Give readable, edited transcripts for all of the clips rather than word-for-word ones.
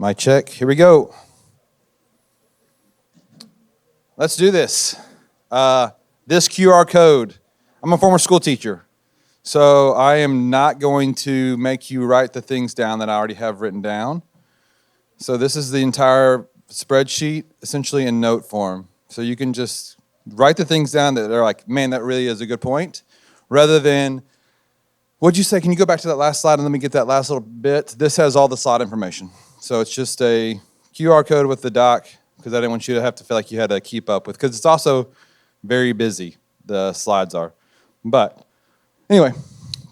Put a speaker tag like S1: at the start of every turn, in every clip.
S1: Mic check. Here we go. Let's do this. This QR code. I'm a former school teacher, so I am not going to make you write the things down that I already have written down. So this is the entire spreadsheet, essentially in note form. So you can just write the things down that are like, man, that really is a good point, rather than, what'd you say? Can you go back to that last slide and let me get that last little bit? This has all the slide information. So it's just a QR code with the doc, because I didn't want you to have to feel like you had to keep up with, because it's also very busy, the slides are. But anyway,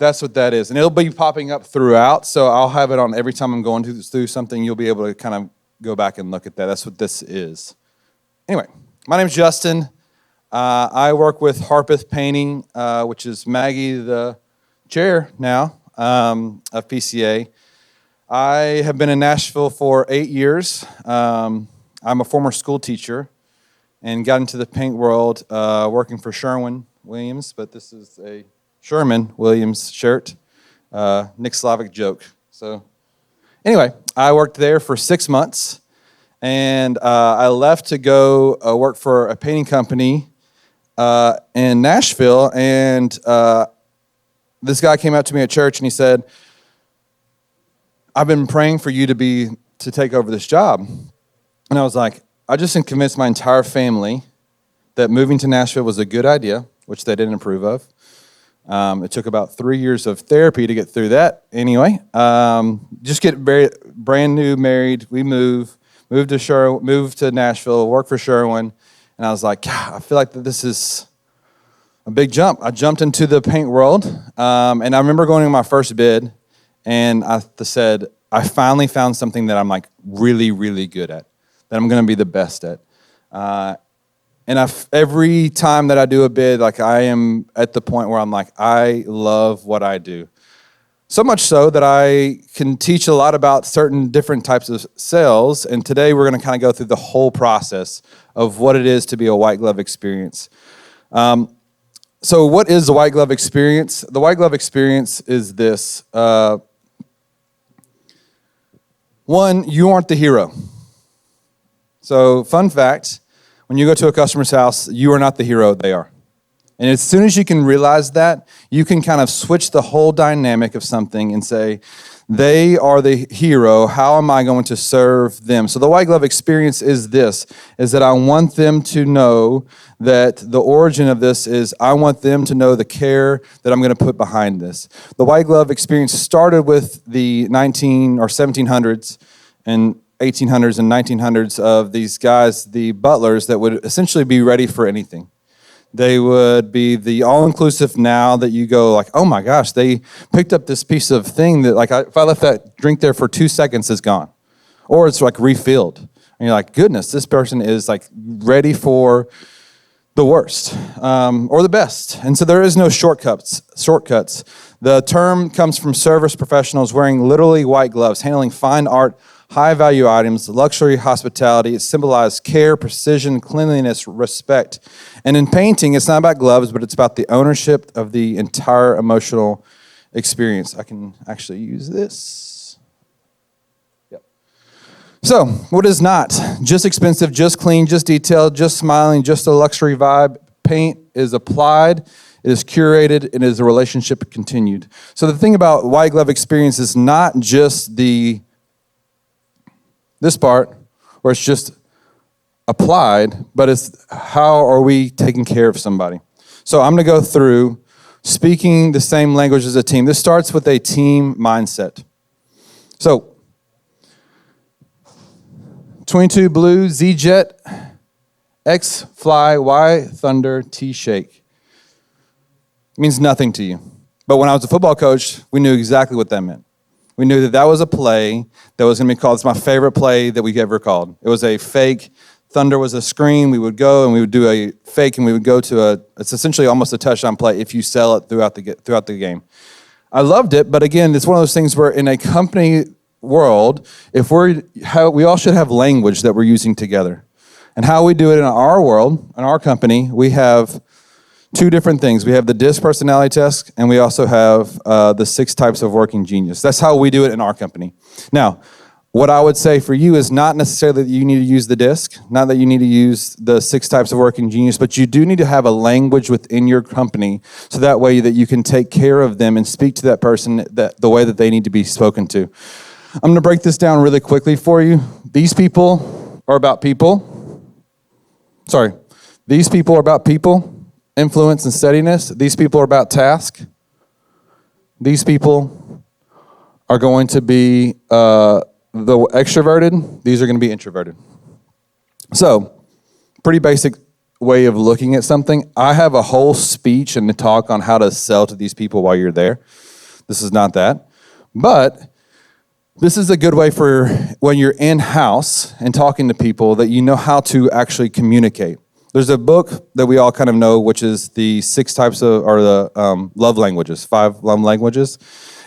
S1: that's what that is. And it'll be popping up throughout, so I'll have it on every time I'm going through something. You'll be able to kind of go back and look at that. That's what this is. Anyway, my name's Justin. I work with Harpath Painting, which is Maggie, the chair now of PCA. I have been in Nashville for 8 years. I'm a former school teacher and got into the paint world working for Sherwin-Williams, but this is a Sherman-Williams shirt. Nick Slavic joke. So anyway, I worked there for 6 months, and I left to go work for a painting company in Nashville, and this guy came up to me at church, and he said, I've been praying for you to take over this job. And I was like, I just convinced my entire family that moving to Nashville was a good idea, which they didn't approve of. It took about 3 years of therapy to get through that. Anyway, just get brand new married. We moved to Nashville, work for Sherwin, and I was like, God, I feel like this is a big jump. I jumped into the paint world, and I remember going to my first bid, and I said, I finally found something that I'm like really, really good at, that I'm going to be the best at. And every time that I do a bid, like I am at the point where I'm like, I love what I do. So much so that I can teach a lot about certain different types of sales. And today we're going to kind of go through the whole process of what it is to be a white glove experience. So what is the white glove experience? The white glove experience is this. One, you aren't the hero. So fun fact, when you go to a customer's house, you are not the hero, they are. And as soon as you can realize that, you can kind of switch the whole dynamic of something and say, they are the hero, how am I going to serve them? So the white glove experience is this, is that I want them to know that the origin of this is I want them to know the care that I'm going to put behind this. The white glove experience started with the 1700s and 1800s and 1900s of these guys, the butlers, that would essentially be ready for anything. They would be the all-inclusive now that you go like, oh my gosh, they picked up this piece of thing that like if I left that drink there for 2 seconds, it's gone. Or it's like refilled. And you're like, goodness, this person is like ready for the worst or the best. And so there is no shortcuts. The term comes from service professionals wearing literally white gloves, handling fine art, high-value items, luxury hospitality. It symbolizes care, precision, cleanliness, respect. And in painting, it's not about gloves, but it's about the ownership of the entire emotional experience. I can actually use this. Yep. So, what is not? Just expensive, just clean, just detailed, just smiling, just a luxury vibe. Paint is applied, it is curated, it is a relationship continued. So the thing about white glove experience is not just this part, where it's just applied, but it's how are we taking care of somebody. So I'm going to go through speaking the same language as a team. This starts with a team mindset. So 22 Blue, Z-Jet, X Fly, Y Thunder, T Shake. It means nothing to you. But when I was a football coach, we knew exactly what that meant. We knew that was a play that was going to be called, it's my favorite play that we ever called. It was a fake. Thunder was a screen. We would go and we would do a fake and we would go to it's essentially almost a touchdown play if you sell it throughout the game. I loved it, but again, it's one of those things where in a company world, we all should have language that we're using together. And how we do it in our world, in our company, we have two different things. We have the DISC personality test, and we also have the 6 types of working genius. That's how we do it in our company. Now, what I would say for you is not necessarily that you need to use the disc, not that you need to use the 6 types of working genius, but you do need to have a language within your company so that way that you can take care of them and speak to that person the way that they need to be spoken to. I'm going to break this down really quickly for you. These people are about people. These people are about people, influence and steadiness. These people are about task. These people are going to be the extroverted. These are going to be introverted. So, pretty basic way of looking at something. I have a whole speech and a talk on how to sell to these people while you're there. This is not that. But this is a good way for when you're in-house and talking to people that you know how to actually communicate. There's a book that we all kind of know, which is the 6 types of, or the love languages, 5 love languages.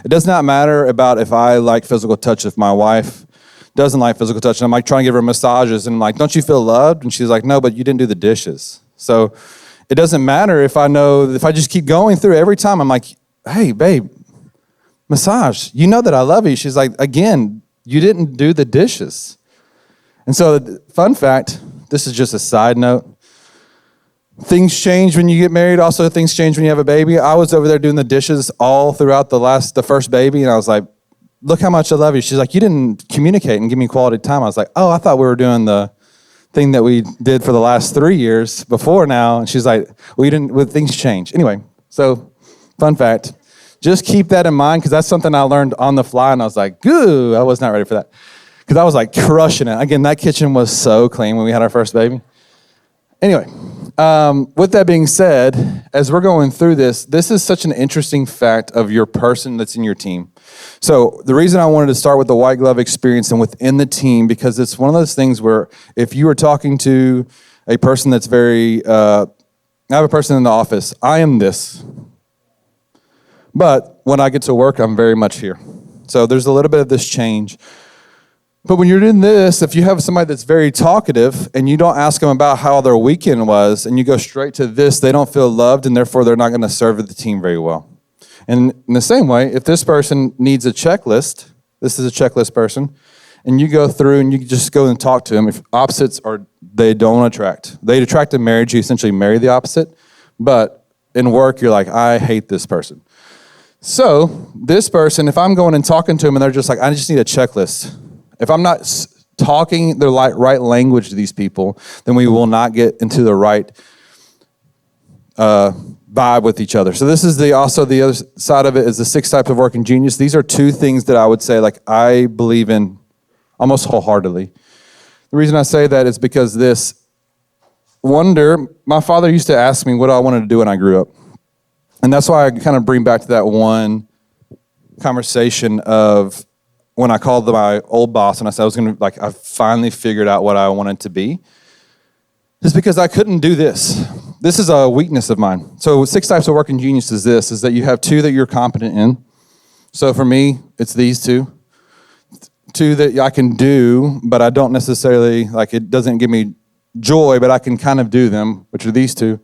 S1: It does not matter about if I like physical touch, if my wife doesn't like physical touch, and I'm like trying to give her massages, and I'm like, don't you feel loved? And she's like, no, but you didn't do the dishes. So it doesn't matter if I just keep going through every time, I'm like, hey, babe, massage, you know that I love you. She's like, again, you didn't do the dishes. And so, fun fact, this is just a side note. Things change when you get married. Also, things change when you have a baby. I was over there doing the dishes all throughout the first baby, and I was like, look how much I love you. She's like, you didn't communicate and give me quality time. I was like, oh, I thought we were doing the thing that we did for the last 3 years before now. And she's like, well, you didn't, well, things change. Anyway, so fun fact, just keep that in mind because that's something I learned on the fly, and I was like, goo, I was not ready for that. Because I was like crushing it. Again, that kitchen was so clean when we had our first baby. Anyway, with that being said, as we're going through this is such an interesting fact of your person that's in your team. So the reason I wanted to start with the white glove experience and within the team, because it's one of those things where if you were talking to a person that's very, I have a person in the office, I am this. But when I get to work, I'm very much here. So there's a little bit of this change. But when you're doing this, if you have somebody that's very talkative and you don't ask them about how their weekend was and you go straight to this, they don't feel loved and therefore they're not going to serve the team very well. And in the same way, if this person needs a checklist, this is a checklist person, and you go through and you just go and talk to them, if opposites are, they don't attract. They attract in marriage, you essentially marry the opposite, but in work, you're like, I hate this person. So this person, if I'm going and talking to them and they're just like, I just need a checklist. If I'm not talking the right language to these people, then we will not get into the right vibe with each other. So this is also the other side of it is the 6 types of working genius. These are 2 things that I would say like I believe in almost wholeheartedly. The reason I say that is because my father used to ask me what I wanted to do when I grew up. And that's why I kind of bring back to that one conversation of when I called my old boss and I said I finally figured out what I wanted to be, is because I couldn't do this. This is a weakness of mine. So 6 types of working genius is that you have 2 that you're competent in. So for me, it's these 2. 2 that I can do, but I don't necessarily, it doesn't give me joy, but I can kind of do them, which are these 2.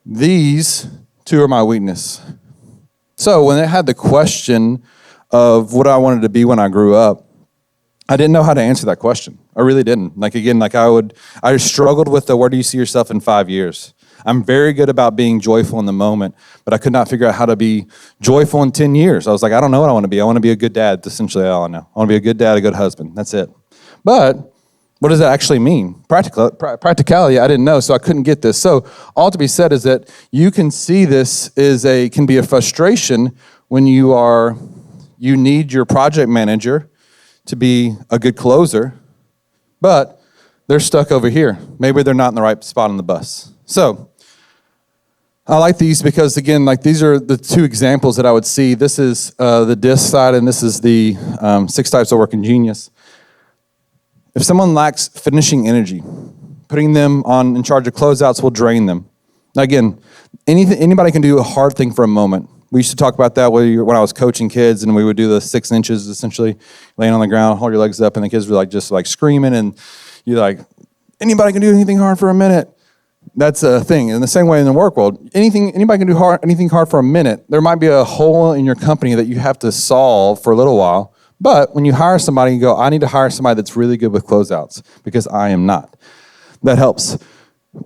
S1: These 2 are my weakness. So when they had the question of what I wanted to be when I grew up, I didn't know how to answer that question. I really didn't. I struggled with where do you see yourself in 5 years? I'm very good about being joyful in the moment, but I could not figure out how to be joyful in 10 years. I was like, I don't know what I want to be. I want to be a good dad. That's essentially all I know. I want to be a good dad, a good husband. That's it. But what does that actually mean? Practicality, I didn't know, so I couldn't get this. So all to be said is that you can see this can be a frustration when you need your project manager to be a good closer, but they're stuck over here. Maybe they're not in the right spot on the bus. So I like these because, again, these are the 2 examples that I would see. This is the disc side, and this is the 6 types of working genius. If someone lacks finishing energy, putting them in charge of closeouts will drain them. Now, again, anybody can do a hard thing for a moment. We used to talk about that when I was coaching kids, and we would do the 6 inches, essentially, laying on the ground, hold your legs up, and the kids were just screaming, and you're like, anybody can do anything hard for a minute. That's a thing. In the same way in the work world, anybody can do anything hard for a minute. There might be a hole in your company that you have to solve for a little while, But when you hire somebody, you go, I need to hire somebody that's really good with closeouts because I am not. That helps.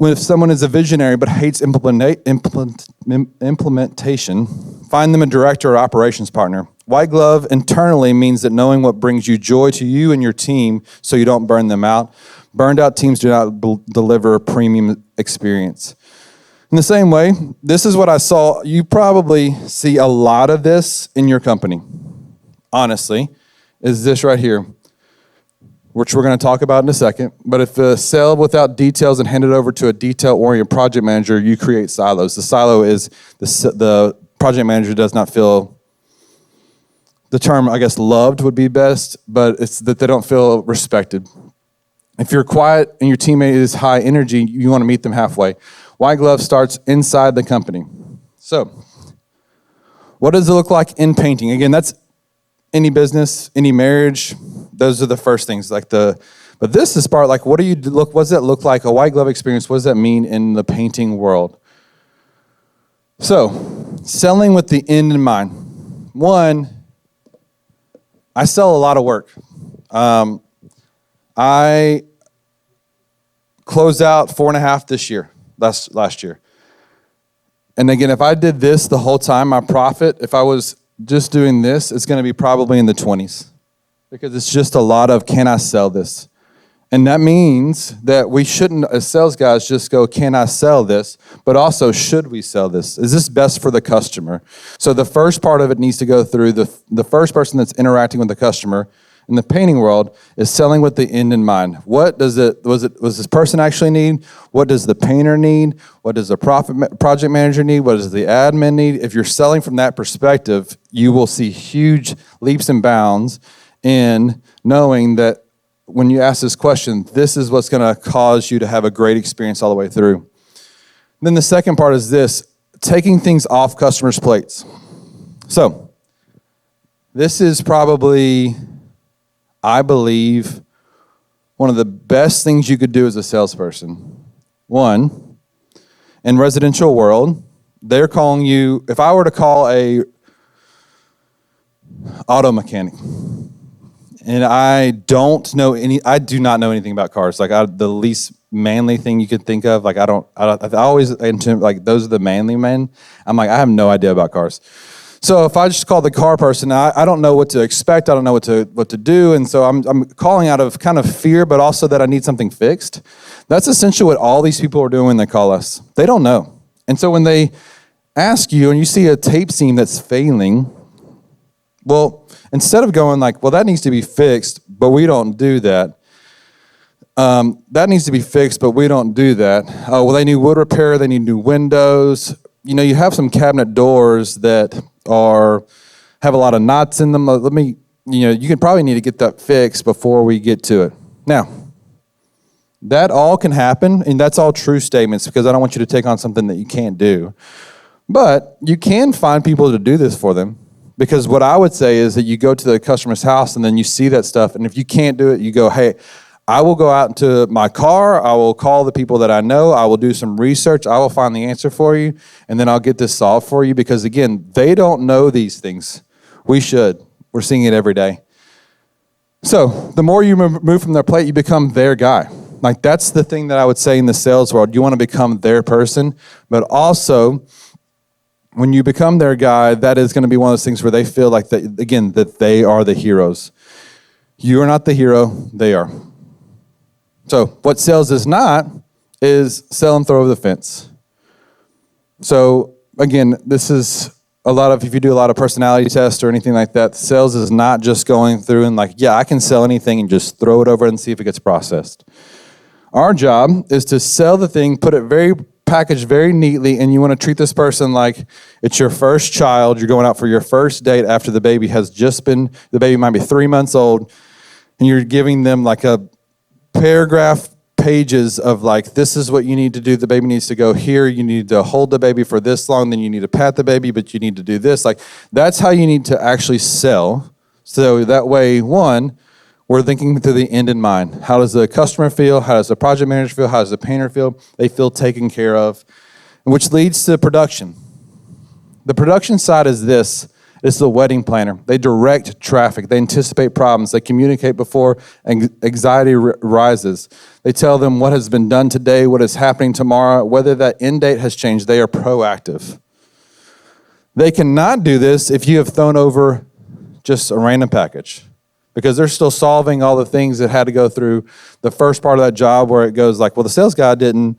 S1: If someone is a visionary but hates implementation, find them a director or operations partner. White glove internally means that knowing what brings you joy to you and your team so you don't burn them out. Burned out teams do not deliver a premium experience. In the same way, this is what I saw. You probably see a lot of this in your company, honestly, is this right here, which we're going to talk about in a second. But if a sell without details and hand it over to a detail-oriented project manager, you create silos. The silo is the project manager does not feel, the term, I guess, loved would be best, but it's that they don't feel respected. If you're quiet and your teammate is high energy, you want to meet them halfway. White glove starts inside the company. So, what does it look like in painting? Again, that's any business, any marriage. Those are the first things. But this is part like, what does that look like? A white glove experience. What does that mean in the painting world? So, selling with the end in mind. One, I sell a lot of work. I closed out 4.5 this year. Last year. And again, if I did this the whole time, my profit, if I was just doing this, it's going to be probably in the 20s because it's just a lot of, can I sell this? And that means that we shouldn't, as sales guys, just go, can I sell this? But also, should we sell this? Is this best for the customer? So the first part of it needs to go through the first person that's interacting with the customer in the painting world is selling with the end in mind. What does was this person actually need? What does the painter need? What does the project manager need? What does the admin need? If you're selling from that perspective, you will see huge leaps and bounds in knowing that when you ask this question, this is what's going to cause you to have a great experience all the way through. Then the second part is this, taking things off customers' plates. So, this is probably, I believe, one of the best things you could do as a salesperson. One, in residential world, they're calling you, if I were to call a auto mechanic, and I do not know anything about cars. The least manly thing you could think of. I always, those are the manly men. I'm like, I have no idea about cars. So if I just call the car person, I don't know what to expect. I don't know what to do. And so I'm calling out of kind of fear, but also that I need something fixed. That's essentially what all these people are doing when they call us. They don't know. And so when they ask you and you see a tape seam that's failing, well, instead of going like, well, that needs to be fixed, but we don't do that. That needs to be fixed, but we don't do that. Oh, well, they need wood repair. They need new windows. You have some cabinet doors that have a lot of knots in them. You can probably need to get that fixed before we get to it. Now, that all can happen, and that's all true statements because I don't want you to take on something that you can't do. But you can find people to do this for them. Because what I would say is that you go to the customer's house and then you see that stuff. And if you can't do it, you go, hey, I will go out into my car. I will call the people that I know. I will do some research. I will find the answer for you. And then I'll get this solved for you. Because again, they don't know these things. We should. We're seeing it every day. So the more you move from their plate, you become their guy. Like that's the thing that I would say in the sales world. You want to become their person. But also, when you become their guy, that is going to be one of those things where they feel like, that they are the heroes. You are not the hero, they are. So what sales is not is sell and throw over the fence. So again, this is if you do a lot of personality tests or anything like that, sales is not just going through and I can sell anything and just throw it over and see if it gets processed. Our job is to sell the thing, put it packaged very neatly, and you want to treat this person like it's your first child. You're going out for your first date after the baby might be 3 months old, and you're giving them like a paragraph pages of this is what you need to do. The baby needs to go here. You need to hold the baby for this long. Then you need to pat the baby, but you need to do this. That's how you need to actually sell. So that way, one, we're thinking to the end in mind. How does the customer feel? How does the project manager feel? How does the painter feel? They feel taken care of, which leads to production. The production side is this. It's the wedding planner. They direct traffic. They anticipate problems. They communicate before anxiety rises. They tell them what has been done today, what is happening tomorrow, whether that end date has changed. They are proactive. They cannot do this if you have thrown over just a random package, because they're still solving all the things that had to go through the first part of that job where it goes like, well, the sales guy didn't,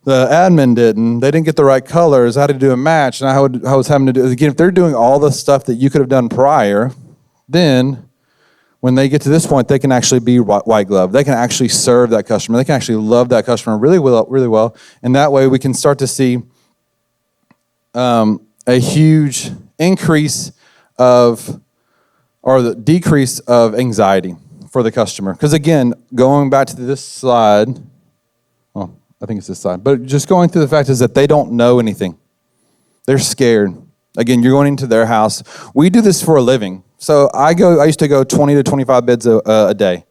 S1: the admin didn't, they didn't get the right colors, I had to do a match, and I was having to do, again, if they're doing all the stuff that you could have done prior, then when they get to this point, they can actually be white glove. They can actually serve that customer. They can actually love that customer really well. And that way we can start to see a huge increase of, or the decrease of anxiety for the customer. Because again, going back to this slide, well, I think it's this slide, but just going through the fact is that they don't know anything. They're scared. Again, you're going into their house. We do this for a living. So I used to go 20 to 25 bids a day.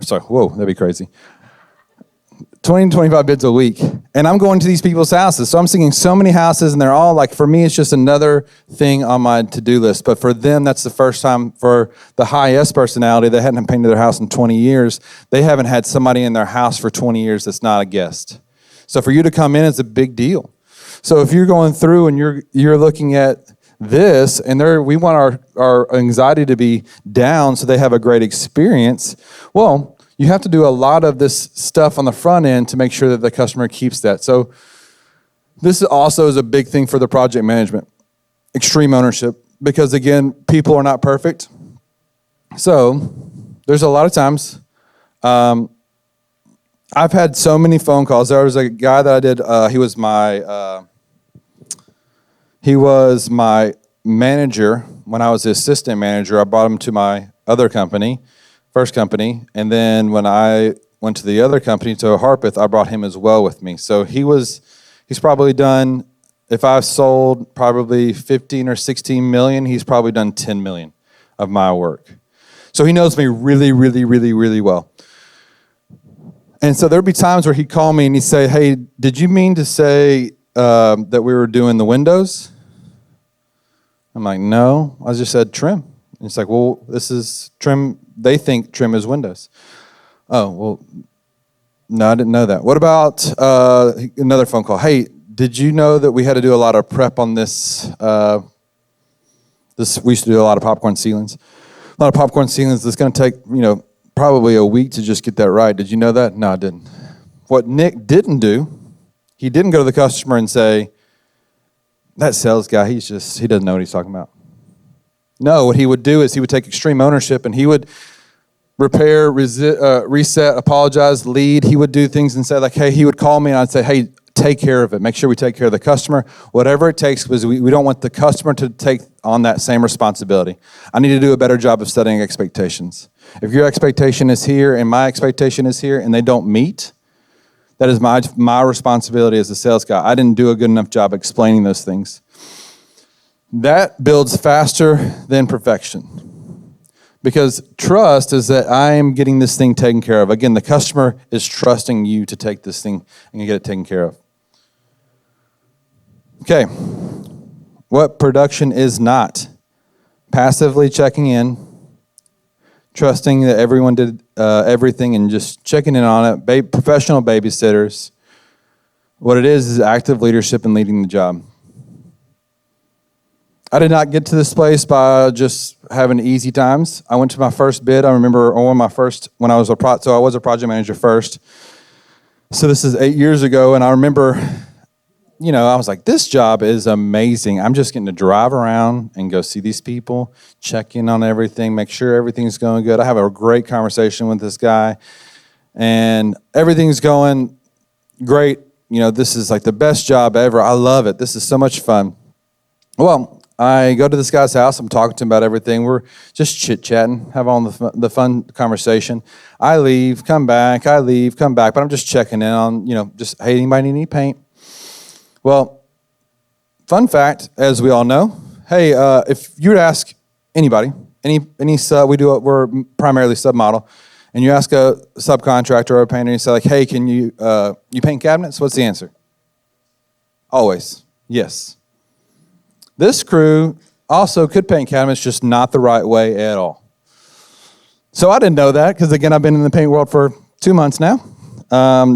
S1: Sorry, whoa, that'd be crazy. 20 to 25 bids a week. And I'm going to these people's houses. So I'm seeing so many houses, and they're all like, for me, it's just another thing on my to-do list. But for them, that's the first time. For the high S personality that hadn't painted their house in 20 years, they haven't had somebody in their house for 20 years that's not a guest. So for you to come in, it's a big deal. So if you're going through and you're looking at this, and we want our anxiety to be down so they have a great experience, well, you have to do a lot of this stuff on the front end to make sure that the customer keeps that. So this also is a big thing for the project management, extreme ownership, because again, people are not perfect. So there's a lot of times, I've had so many phone calls. There was a guy that I did, he was my manager when I was the assistant manager. I brought him to my other company, first company, and then when I went to the other company, to Harpath, I brought him as well with me. So he's probably done, if I've sold probably 15 or 16 million, he's probably done 10 million of my work. So he knows me really, really, really, really well. And so there'd be times where he'd call me and he'd say, hey, did you mean to say that we were doing the windows? I'm like, no, I just said trim. And it's like, well, this is trim. They think trim is windows. Oh, well, no, I didn't know that. What about another phone call? Hey, did you know that we had to do a lot of prep on this? We used to do a lot of popcorn ceilings. A lot of popcorn ceilings that's going to take, probably a week to just get that right. Did you know that? No, I didn't. What Nick didn't do, he didn't go to the customer and say, that sales guy, he doesn't know what he's talking about. No, what he would do is he would take extreme ownership, and he would repair, reset, apologize, lead. He would do things and say, like, hey, he would call me and I'd say, hey, take care of it. Make sure we take care of the customer. Whatever it takes, because we don't want the customer to take on that same responsibility. I need to do a better job of setting expectations. If your expectation is here and my expectation is here and they don't meet, that is my responsibility as a sales guy. I didn't do a good enough job explaining those things. That builds faster than perfection. Because trust is that I am getting this thing taken care of. Again, the customer is trusting you to take this thing and get it taken care of. Okay, what production is not? Passively checking in, trusting that everyone did everything and just checking in on it. Professional babysitters. What it is active leadership and leading the job. I did not get to this place by just having easy times. I went to my first bid. I remember when I was a project manager first. So this is 8 years ago, and I remember, I was like, this job is amazing. I'm just getting to drive around and go see these people, check in on everything, make sure everything's going good. I have a great conversation with this guy, and everything's going great. This is like the best job ever. I love it. This is so much fun. Well, I go to this guy's house. I'm talking to him about everything. We're just chit-chatting, have all the fun conversation. I leave, come back, but I'm just checking in on, just, hey, anybody need any paint? Well, fun fact, as we all know, hey, if you were to ask anybody, any sub, we're primarily submodel, and you ask a subcontractor or a painter, and you say, like, hey, can you paint cabinets? What's the answer? Always, yes. This crew also could paint cabinets, just not the right way at all. So I didn't know that because, again, I've been in the paint world for 2 months now,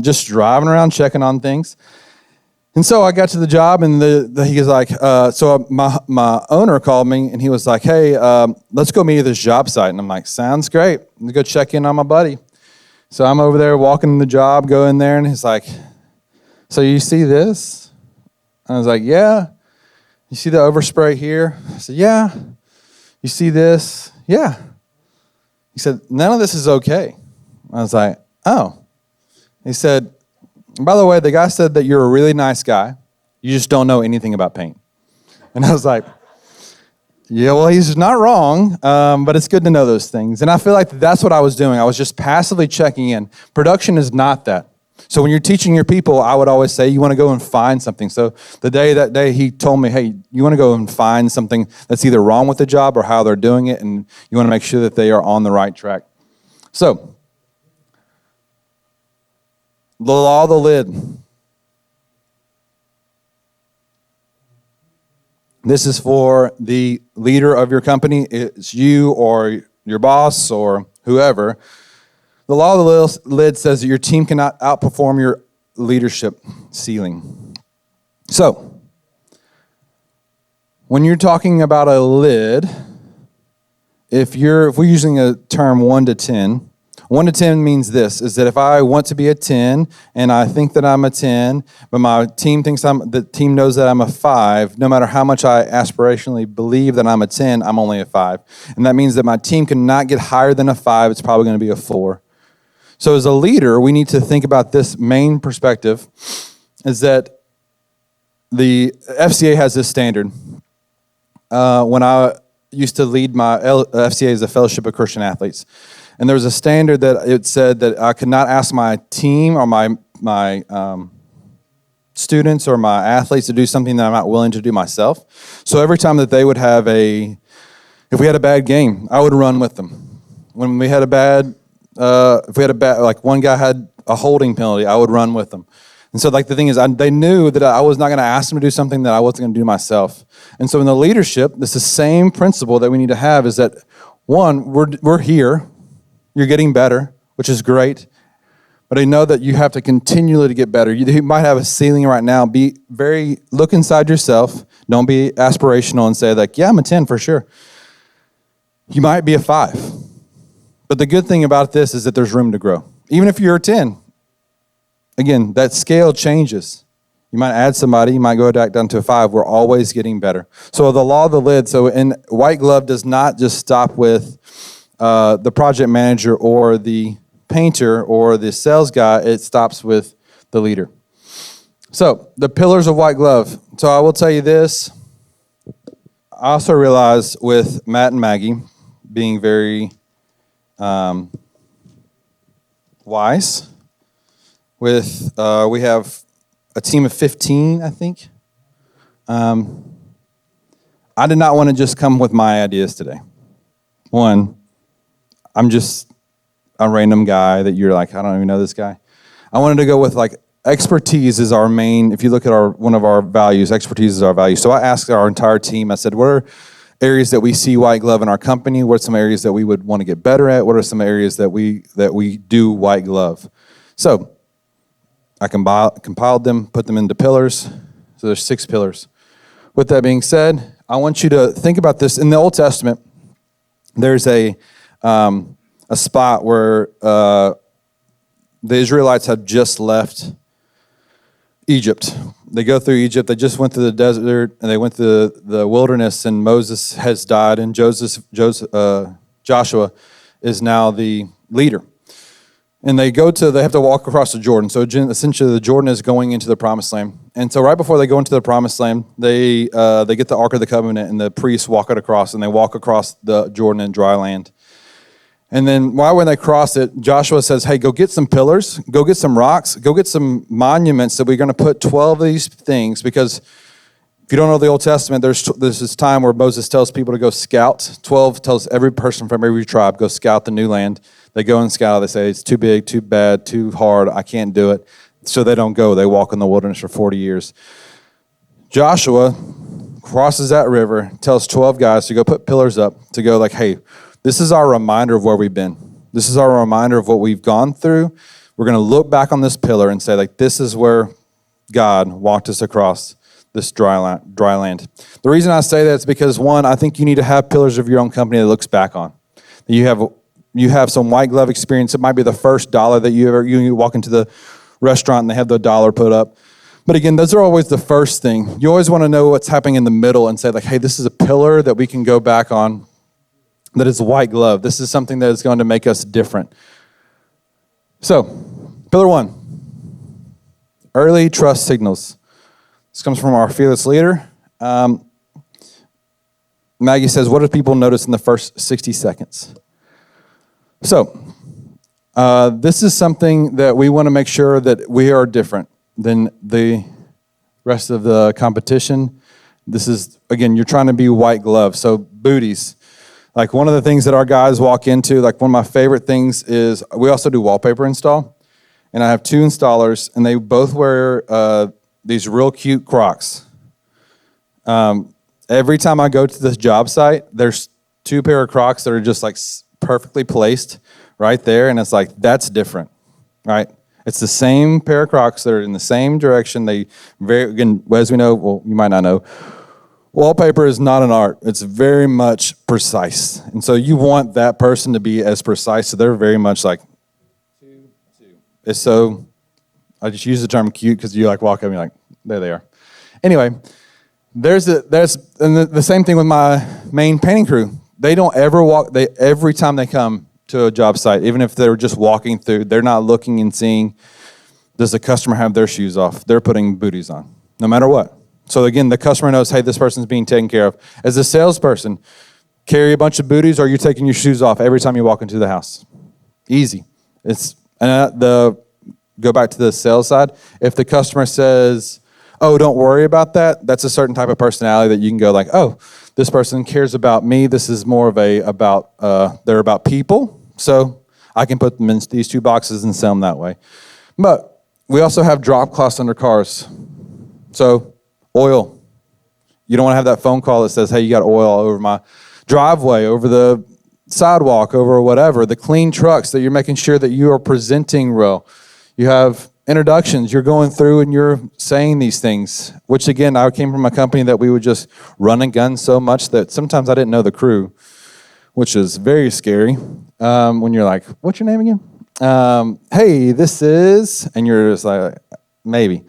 S1: just driving around checking on things. And so I got to the job, and he was like, so my owner called me, and he was like, hey, let's go meet at this job site. And I'm like, sounds great. Let's go check in on my buddy. So I'm over there walking the job, go in there, and he's like, so you see this? And I was like, yeah. You see the overspray here? I said, yeah. You see this? Yeah. He said, none of this is okay. I was like, oh. He said, by the way, the guy said that you're a really nice guy. You just don't know anything about paint. And I was like, yeah, well, he's not wrong, but it's good to know those things. And I feel like that's what I was doing. I was just passively checking in. Production is not that. So when you're teaching your people, I would always say, you want to go and find something. So that day he told me, hey, you want to go and find something that's either wrong with the job or how they're doing it, and you want to make sure that they are on the right track. So, the law of the lid. This is for the leader of your company. It's you or your boss or whoever. The law of the lid says that your team cannot outperform your leadership ceiling. So, when you're talking about a lid, if we're using a term 1 to 10, 1 to 10 means this, is that if I want to be a 10 and I think that I'm a 10, but my team thinks the team knows that I'm a 5, no matter how much I aspirationally believe that I'm a 10, I'm only a 5. And that means that my team cannot get higher than a 5, it's probably going to be a 4. So as a leader, we need to think about this main perspective, is that the FCA has this standard. When I used to lead my FCA as a Fellowship of Christian Athletes, and there was a standard that it said that I could not ask my team or my students or my athletes to do something that I'm not willing to do myself. So every time that they would if we had a bad game, I would run with them. When we had like one guy had a holding penalty, I would run with them. And so, like, the thing is, they knew that I was not going to ask them to do something that I wasn't going to do myself. And so in the leadership, it's the same principle that we need to have, is that, one, we're here, you're getting better, which is great, but I know that you have to continually to get better. You might have a ceiling right now. Look inside yourself. Don't be aspirational and say, like, yeah, I'm a 10 for sure. You might be a 5. But the good thing about this is that there's room to grow. Even if you're a 10, again, that scale changes. You might add somebody, you might go back down to a 5. We're always getting better. So the law of the lid, in white glove does not just stop with the project manager or the painter or the sales guy. It stops with the leader. So the pillars of white glove. So I will tell you this. I also realized with Matt and Maggie being very wise. We have a team of 15, I think. I did not want to just come with my ideas today. One, I'm just a random guy that you're like, I don't even know this guy. I wanted to go with, like, expertise is our main, if you look at one of our values, expertise is our value. So I asked our entire team, I said, what are areas that we see white glove in our company? What are some areas that we would want to get better at? What are some areas that we do white glove? So I compiled them, put them into pillars. So there's 6 pillars. With that being said, I want you to think about this. In the Old Testament, there's a spot where the Israelites had just left Egypt. They go through Egypt. They just went through the desert, and they went through the wilderness, and Moses has died, and Joshua is now the leader. And they have to walk across the Jordan. So essentially, the Jordan is going into the Promised Land. And so right before they go into the Promised Land, they get the Ark of the Covenant, and the priests walk it across, and they walk across the Jordan in dry land. And then when they cross it, Joshua says, hey, go get some pillars, go get some rocks, go get some monuments that we're going to put 12 of these things, because if you don't know the Old Testament, there's this time where Moses tells people to go scout. 12 tells every person from every tribe, go scout the new land. They go and scout. They say, it's too big, too bad, too hard, I can't do it. So they don't go. They walk in the wilderness for 40 years. Joshua crosses that river, tells 12 guys to go put pillars up, to go like, hey, this is our reminder of where we've been. This is our reminder of what we've gone through. We're going to look back on this pillar and say, like, this is where God walked us across this dry land. The reason I say that is because, one, I think you need to have pillars of your own company that looks back on. You have some white glove experience. It might be the first dollar that you walk into the restaurant and they have the dollar put up. But again, those are always the first thing. You always want to know what's happening in the middle and say, like, hey, this is a pillar that we can go back on that is white glove. This is something that is going to make us different. So, pillar 1, early trust signals. This comes from our fearless leader. Maggie says, what do people notice in the first 60 seconds? So, this is something that we want to make sure that we are different than the rest of the competition. This is, again, you're trying to be white glove. So, booties. Like, one of the things that our guys walk into, like, one of my favorite things is we also do wallpaper install. And I have 2 installers, and they both wear these real cute Crocs. Every time I go to this job site, there's 2 pair of Crocs that are just like perfectly placed right there, and it's like, that's different, right? It's the same pair of Crocs that are in the same direction. They again, as we know, well, you might not know, wallpaper is not an art. It's very much precise, and so you want that person to be as precise. So they're very much like 2, 2. It's so. I just use the term cute because you like walk up and you're like, there they are. Anyway. And the same thing with my main painting crew. They don't ever walk. Every time they come to a job site, even if they're just walking through, they're not looking and seeing, does the customer have their shoes off? They're putting booties on, no matter what. So again, the customer knows, hey, this person's being taken care of. As a salesperson, carry a bunch of booties, or you're taking your shoes off every time you walk into the house. Easy. Go back to the sales side. If the customer says, oh, don't worry about that, that's a certain type of personality that you can go like, oh, this person cares about me. This is more of they're about people. So I can put them in these 2 boxes and sell them that way. But we also have drop cloths under cars. So oil. You don't want to have that phone call that says, hey, you got oil all over my driveway, over the sidewalk, over whatever. The clean trucks, that you're making sure that you are presenting well. You have introductions, you're going through and you're saying these things, which again, I came from a company that we would just run and gun so much that sometimes I didn't know the crew, which is very scary. When you're like, what's your name again? Hey, this is, and you're just like, maybe.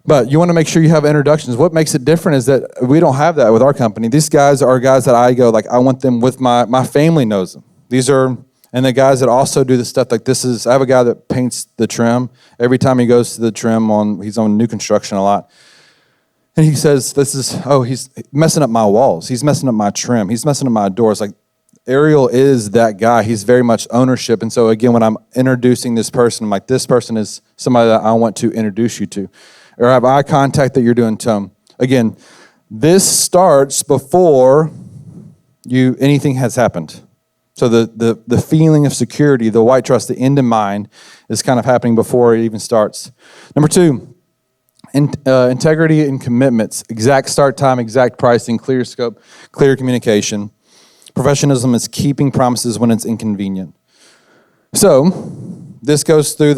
S1: But you want to make sure you have introductions. What makes it different is that we don't have that with our company. These guys are guys that I go, like, I want them with my family knows them. And the guys that also do the stuff like this is, I have a guy that paints the trim. Every time he goes to the trim he's on new construction a lot. And he says, he's messing up my walls. He's messing up my trim. He's messing up my doors. Like, Ariel is that guy. He's very much ownership. And so again, when I'm introducing this person, I'm like, this person is somebody that I want to introduce you to. Or have eye contact that you're doing to them. Again, this starts before anything has happened. So the feeling of security, the white trust, the end in mind is kind of happening before it even starts. Number 2, integrity and commitments. Exact start time, exact pricing, clear scope, clear communication. Professionalism is keeping promises when it's inconvenient. So this goes through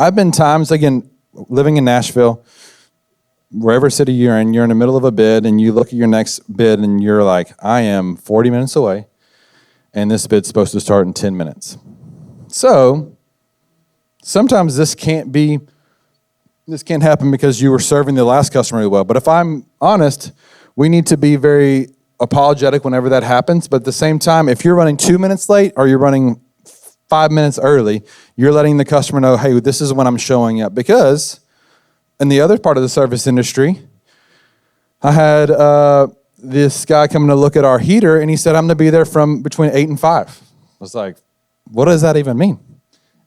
S1: I've been times, again, living in Nashville, wherever city you're in the middle of a bid, and you look at your next bid, and you're like, I am 40 minutes away, and this bid's supposed to start in 10 minutes. So sometimes this can't happen because you were serving the last customer really well. But if I'm honest, we need to be very apologetic whenever that happens. But at the same time, if you're running 2 minutes late or you're running 5 minutes early, you're letting the customer know, hey, this is when I'm showing up. Because in the other part of the service industry, I had this guy coming to look at our heater, and he said, I'm going to be there from between 8 and 5. I was like, what does that even mean?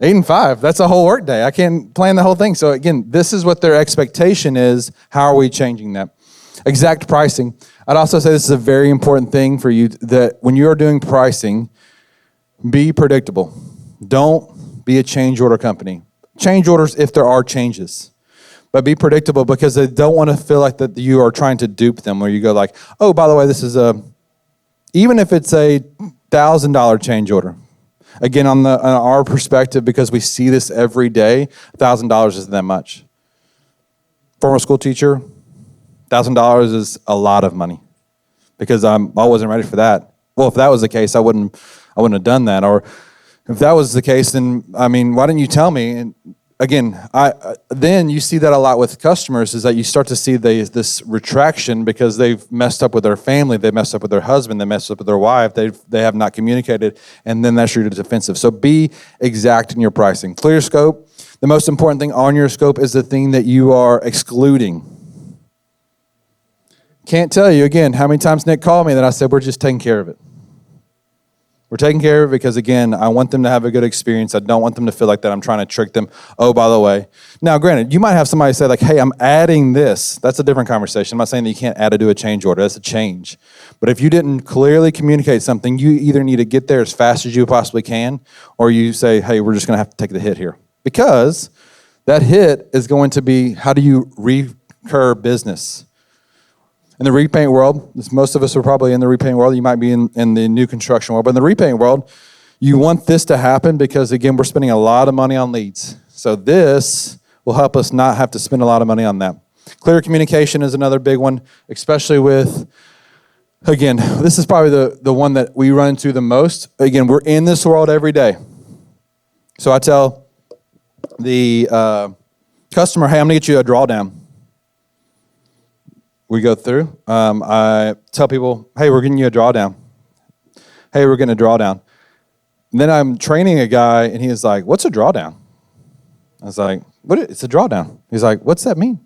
S1: 8 and 5, that's a whole work day. I can't plan the whole thing. So again, this is what their expectation is. How are we changing that? Exact pricing. I'd also say this is a very important thing for you, that when you're doing pricing, be predictable. Don't be a change order company. Change orders if there are changes. but be predictable because they don't want to feel like that you are trying to dupe them, where you go like, oh, by the way, this is even if it's a $1,000 change order. Again, on our perspective, because we see this every day, $1,000 isn't that much. Former school teacher, $1,000 is a lot of money because I wasn't ready for that. Well, if that was the case, I wouldn't have done that. Or if that was the case, then why didn't you tell me? And again, then you see that a lot with customers, is that you start to see this retraction because they've messed up with their family, they messed up with their husband, they messed up with their wife, they have not communicated, and then that's your defensive. So be exact in your pricing. Clear scope. The most important thing on your scope is the thing that you are excluding. Can't tell you, again, how many times Nick called me that I said, we're just taking care of it. We're taking care of it because, again, I want them to have a good experience. I don't want them to feel like that I'm trying to trick them. Oh, by the way. Now, granted, you might have somebody say like, hey, I'm adding this. That's a different conversation. I'm not saying that you can't add it to a change order. That's a change. But if you didn't clearly communicate something, you either need to get there as fast as you possibly can, or you say, hey, we're just going to have to take the hit here. Because that hit is going to be, how do you recur business? In the repaint world, most of us are probably in the repaint world. You might be in the new construction world. But in the repaint world, you want this to happen because, again, we're spending a lot of money on leads. So this will help us not have to spend a lot of money on that. Clear communication is another big one, especially with, again, this is probably the one that we run into the most. Again, we're in this world every day. So I tell the customer, hey, I'm going to get you a drawdown. We go through. I tell people, hey, we're getting you a drawdown. Hey, we're getting a drawdown. And then I'm training a guy, and he is like, what's a drawdown? I was like, it's a drawdown. He's like, what's that mean?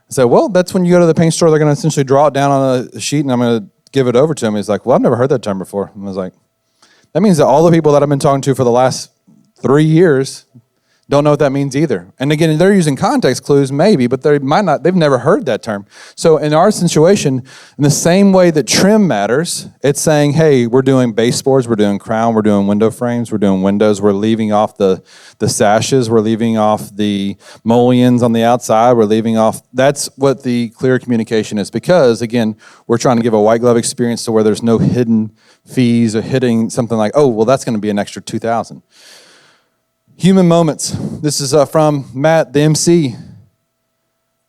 S1: I said, well, that's when you go to the paint store, they're going to essentially draw it down on a sheet, and I'm going to give it over to him. He's like, well, I've never heard that term before. And I was like, that means that all the people that I've been talking to for the last 3 years don't know what that means either. And again, they're using context clues maybe, but they've never heard that term. So in our situation, in the same way that trim matters, it's saying, hey, we're doing baseboards, we're doing crown, we're doing window frames, we're doing windows, we're leaving off the sashes, we're leaving off the mullions on the outside, we're leaving off, that's what the clear communication is. Because again, we're trying to give a white glove experience to where there's no hidden fees or hitting something like, oh, well, that's going to be an extra $2,000. Human moments. This is from Matt, the MC.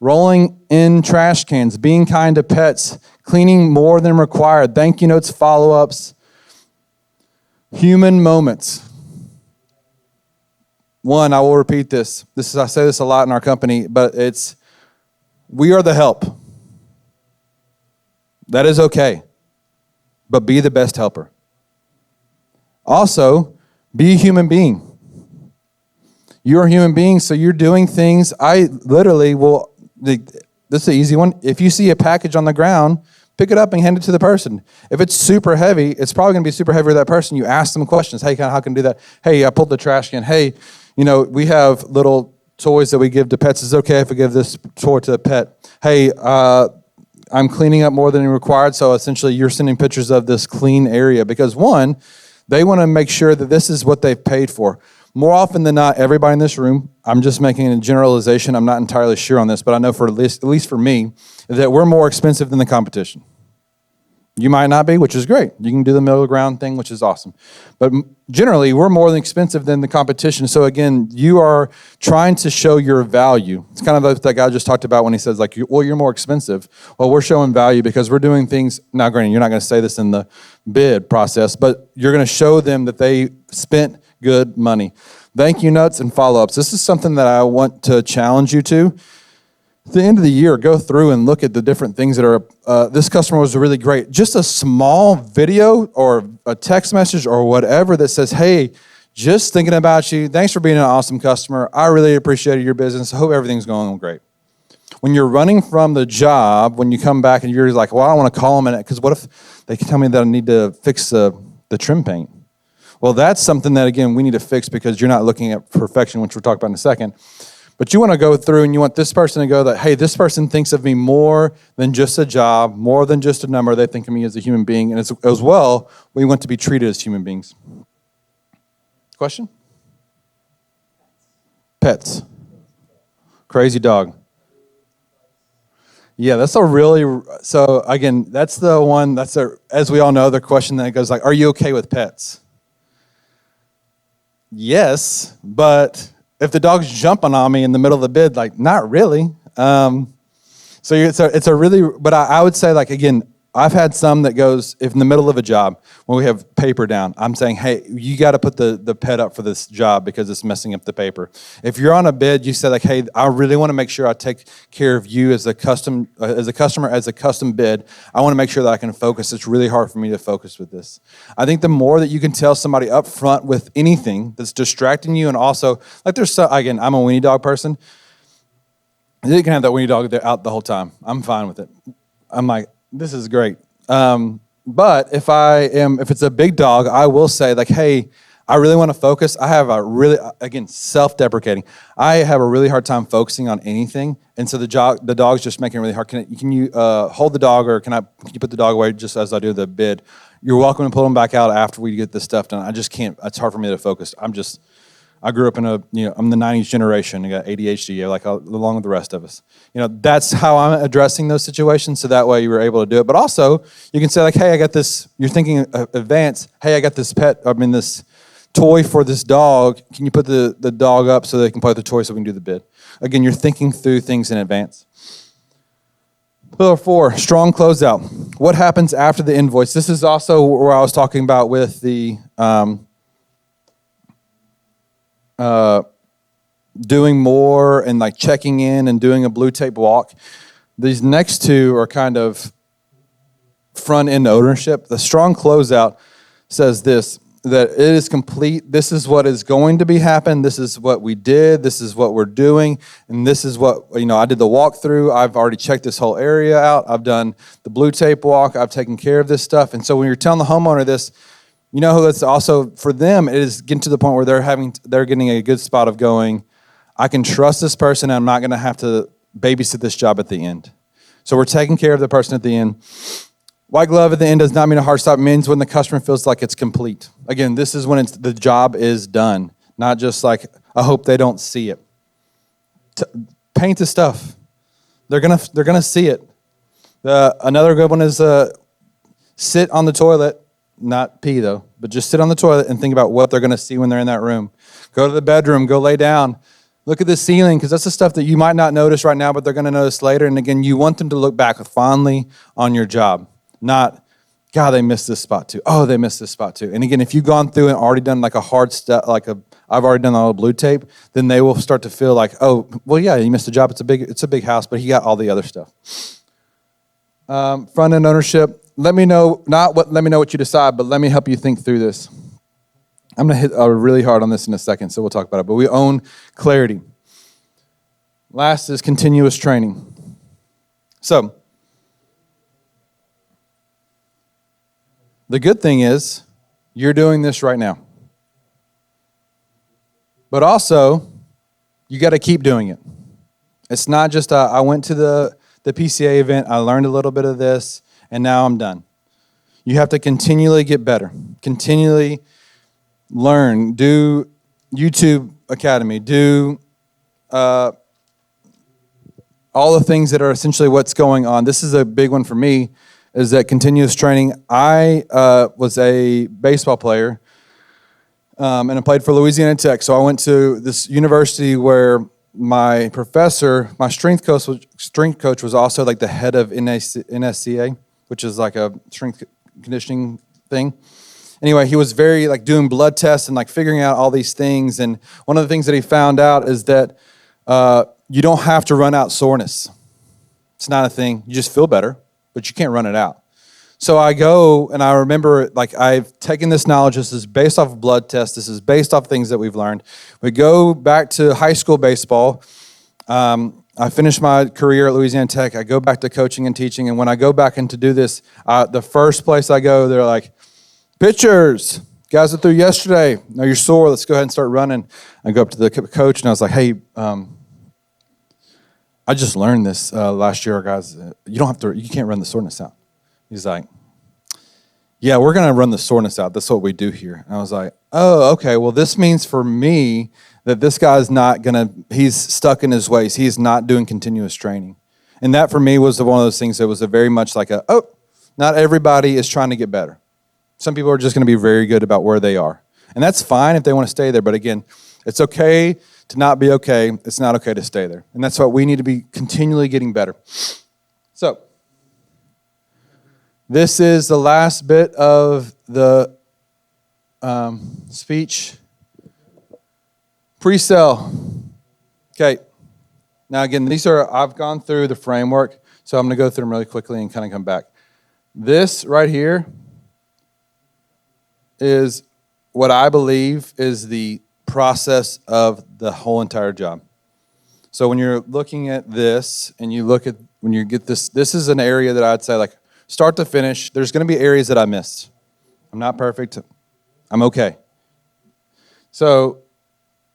S1: Rolling in trash cans, being kind to pets, cleaning more than required, thank you notes, follow-ups. Human moments. One, I will repeat this. I say this a lot in our company, but we are the help. That is okay. But be the best helper. Also, be a human being. You're a human being, so you're doing things. I literally will, this is an easy one. If you see a package on the ground, pick it up and hand it to the person. If it's super heavy, it's probably going to be super heavy for that person. You ask them questions. Hey, how can I do that? Hey, I pulled the trash can. Hey, we have little toys that we give to pets. Is it okay if I give this toy to a pet? Hey, I'm cleaning up more than required, so essentially you're sending pictures of this clean area. Because one, they want to make sure that this is what they've paid for. More often than not, everybody in this room, I'm just making a generalization, I'm not entirely sure on this, but I know at least for me, that we're more expensive than the competition. You might not be, which is great. You can do the middle ground thing, which is awesome. But generally, we're more expensive than the competition. So again, you are trying to show your value. It's kind of like that guy just talked about when he says, like, well, you're more expensive. Well, we're showing value because we're doing things. Now, granted, you're not going to say this in the bid process, but you're going to show them that they spent good money. Thank you notes and follow-ups. This is something that I want to challenge you to. At the end of the year, go through and look at the different things that are, this customer was really great. Just a small video or a text message or whatever that says, hey, just thinking about you. Thanks for being an awesome customer. I really appreciated your business. I hope everything's going great. When you're running from the job, when you come back and you're like, well, I want to call them, because what if they can tell me that I need to fix the trim paint? Well, that's something that, again, we need to fix because you're not looking at perfection, which we'll talk about in a second. But you want to go through and you want this person to go that, hey, this person thinks of me more than just a job, more than just a number. They think of me as a human being. And as well, we want to be treated as human beings. Question? Pets. Crazy dog. Yeah, that's a really, so again, that's the one, as we all know, the question that goes like, are you okay with pets? Yes, but if the dog's jumping on me in the middle of the bid, like, not really. It's a really, but I would say, like, again, I've had some that goes, if in the middle of a job, when we have paper down, I'm saying, hey, you got to put the pet up for this job because it's messing up the paper. If you're on a bid, you say, like, hey, I really want to make sure I take care of you as a customer, as a custom bid. I want to make sure that I can focus. It's really hard for me to focus with this. I think the more that you can tell somebody up front with anything that's distracting you, and also, like, again, I'm a weenie dog person. You can have that weenie dog out the whole time. I'm fine with it. I'm like, this is great. But if it's a big dog, I will say, like, hey, I really want to focus. I have again, self-deprecating. I have a really hard time focusing on anything. And so the dog's just making it really hard. Can you hold the dog, or can you put the dog away just as I do the bid? You're welcome to pull him back out after we get this stuff done. I just can't. It's hard for me to focus. I grew up I'm the 90s generation. I got ADHD, like along with the rest of us. That's how I'm addressing those situations, so that way you were able to do it. But also, you can say, like, hey, I got this, you're thinking advance, hey, I got this this toy for this dog. Can you put the dog up so they can play with the toy so we can do the bid? Again, you're thinking through things in advance. Pillar 4, strong closeout. What happens after the invoice? This is also where I was talking about with the doing more and like checking in and doing a blue tape walk. These next two are kind of front end ownership. The strong closeout says this, that it is complete. This is what is going to be happen. This is what we did. This is what we're doing. And this is what, I did the walkthrough. I've already checked this whole area out. I've done the blue tape walk. I've taken care of this stuff. And so when you're telling the homeowner this, who it's also for them, it is getting to the point where they're getting a good spot of going, I can trust this person and I'm not going to have to babysit this job at the end. So we're taking care of the person at the end. White glove at the end does not mean a hard stop. It means when the customer feels like it's complete. Again, this is when the job is done, not just like, I hope they don't see it. Paint the stuff. They're gonna see it. Another good one is sit on the toilet. Not pee though, but just sit on the toilet and think about what they're going to see when they're in that room. Go to the bedroom, go lay down. Look at the ceiling, because that's the stuff that you might not notice right now, but they're going to notice later. And again, you want them to look back fondly on your job. Not, God, they missed this spot too. Oh, they missed this spot too. And again, if you've gone through and already done like a hard step, I've already done all the blue tape, then they will start to feel like, oh, well, yeah, you missed a job. It's a big house, but he got all the other stuff. Front end ownership. Let me know what you decide, but let me help you think through this. I'm going to hit really hard on this in a second, so we'll talk about it. But we own clarity. Last is continuous training. So, the good thing is, you're doing this right now. But also, you got to keep doing it. It's not just, I went to the PCA event, I learned a little bit of this, and now I'm done. You have to continually get better, continually learn, do YouTube Academy, do all the things that are essentially what's going on. This is a big one for me, is that continuous training. I was a baseball player, and I played for Louisiana Tech. So I went to this university where my professor, my strength coach was also like the head of NSCA, which is like a strength conditioning thing. Anyway, he was very like doing blood tests and like figuring out all these things. And one of the things that he found out is that you don't have to run out soreness. It's not a thing. You just feel better, but you can't run it out. So I go and I remember, like, I've taken this knowledge. This is based off of blood tests. This is based off things that we've learned. We go back to high school baseball. I finished my career at Louisiana Tech. I go back to coaching and teaching. And when I go back in to do this, the first place I go, they're like, pitchers, guys that threw yesterday. Now you're sore. Let's go ahead and start running. I go up to the coach and I was like, hey, I just learned this last year, guys. You can't run the soreness out. He's like, yeah, we're going to run the soreness out. That's what we do here. And I was like, oh, okay. Well, this means for me that this guy's he's stuck in his ways. He's not doing continuous training. And that for me was one of those things that was a very much like not everybody is trying to get better. Some people are just going to be very good about where they are. And that's fine if they want to stay there. But again, it's okay to not be okay. It's not okay to stay there. And that's what we need to be continually getting better. So, this is the last bit of the speech. Pre-sale. Okay. Now again, I've gone through the framework, so I'm going to go through them really quickly and kind of come back. This right here is what I believe is the process of the whole entire job. So when you're looking at this and when you get this is an area that I'd say like start to finish, there's going to be areas that I missed. I'm not perfect. I'm okay. So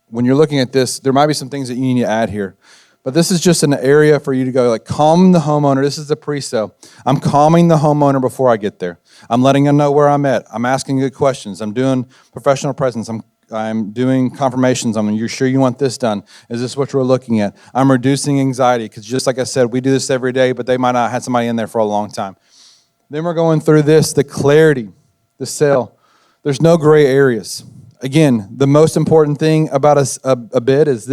S1: when you're looking at this, there might be some things that you need to add here. But this is just an area for you to go like calm the homeowner. This is the pre-sale. I'm calming the homeowner before I get there. I'm letting them know where I'm at. I'm asking good questions. I'm doing professional presence. I'm doing confirmations. You're sure you want this done? Is this what we're looking at? I'm reducing anxiety because just like I said, we do this every day, but they might not have somebody in there for a long time. Then we're going through the clarity, the sale. There's no gray areas. Again, the most important thing about a bid is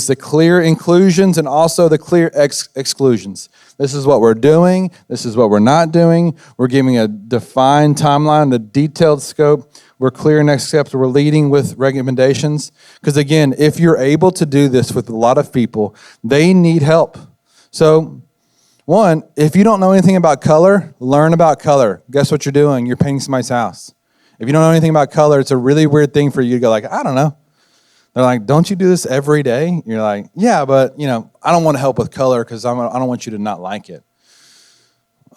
S1: the clear inclusions and also the clear exclusions. This is what we're doing. This is what we're not doing. We're giving a defined timeline, the detailed scope. We're clear next steps. We're leading with recommendations. Because again, if you're able to do this with a lot of people, they need help. So, one, if you don't know anything about color, learn about color. Guess what you're doing? You're painting somebody's house. If you don't know anything about color, it's a really weird thing for you to go like, I don't know. They're like, don't you do this every day? You're like, yeah, but I don't want to help with color because I don't want you to not like it.